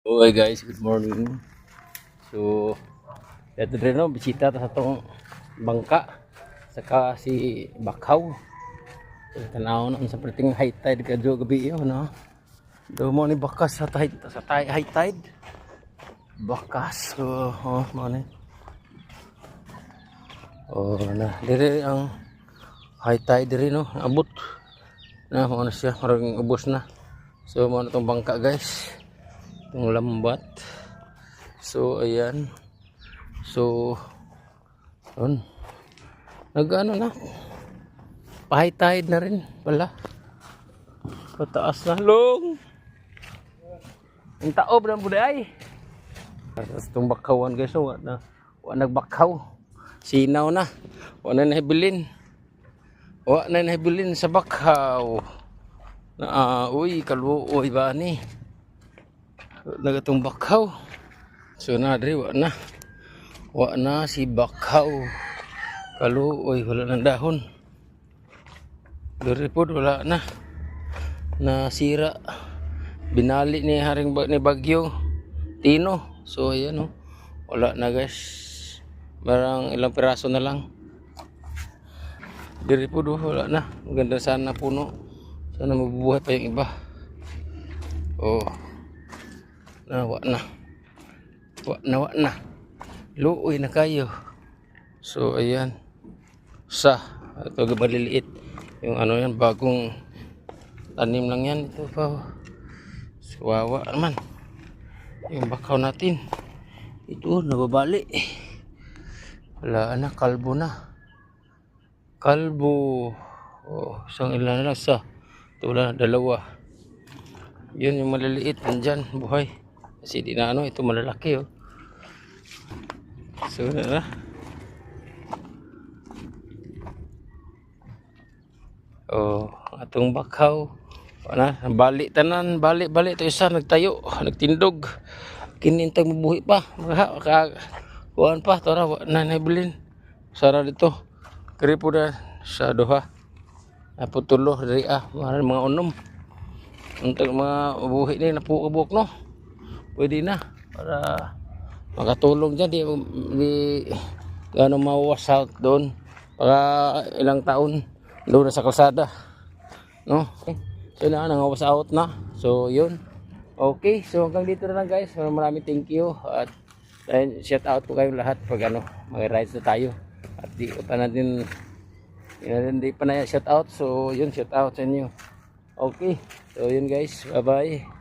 Okay guys, good morning. So, ito rin no, bisita ta sa itong bangka. Saka si Bakaw. So, tanaw na sa prating high tide kadyo gabi yun, no? Do mo ni bakas sa high tide. Bakas. So, mo ni. Na, dire ang high tide dire no, abot. Na, mo na siya, parang ubos na. So, mo na itong bangka guys. Itong lambat. So ayan. So yun. Nag-ano na. Pa-high tide na rin pala. Pataas na long. Ang taob ng buday. Tapos itong bakawan guys. So, nagbakaw. Sinaw na. Wala na nahibilin. Wala na nahibilin sa bakaw. Uy, kaluoy ba ni? Nagatong bakaw. So nadri wa na si Bakaw. Kaluoy wala nang dahon. Diri pod wala na. Nasira. Binali ni haring ni bagyo Tino. So ayan wala na guys. Marang ilang piraso na lang. Diri pod wala na. Maganda sana puno. Sana mabubuhay pa yung iba. Wa na. Luoy na kayo. So ayan. Ito maliliit. Yung yan, bagong tanim lang yan. Ito pa. Suwawa naman. Yung bakaw natin. Ito, nababali. Wala na, kalbo na. Kalbo. Isang ilan na lang sa. Ito wala na, dalawa. Yun yung maliliit. Nandyan, buhay. Kasi di na ito malalaki So na. Atong bakaw. Balik tanan, balik ito isa nagtayo, nagtindog. Kinintag mabuhi pa. Kuan pa tora na nabilin. Sara dito. Kiri po na sa duha. Putulo dari mga unom. Untuk mga buhi ni napukabuk no. Pwede na para makatulong dyan di mawawas out doon para ilang taon doon sa kalsada no. So nangawas out na. So yun, okay, so hanggang dito na lang guys. Maraming thank you at shout out po kayong lahat pag mga rides na tayo at di pa natin shout out. So yun, shout out sa inyo. Okay, so yun guys, bye bye.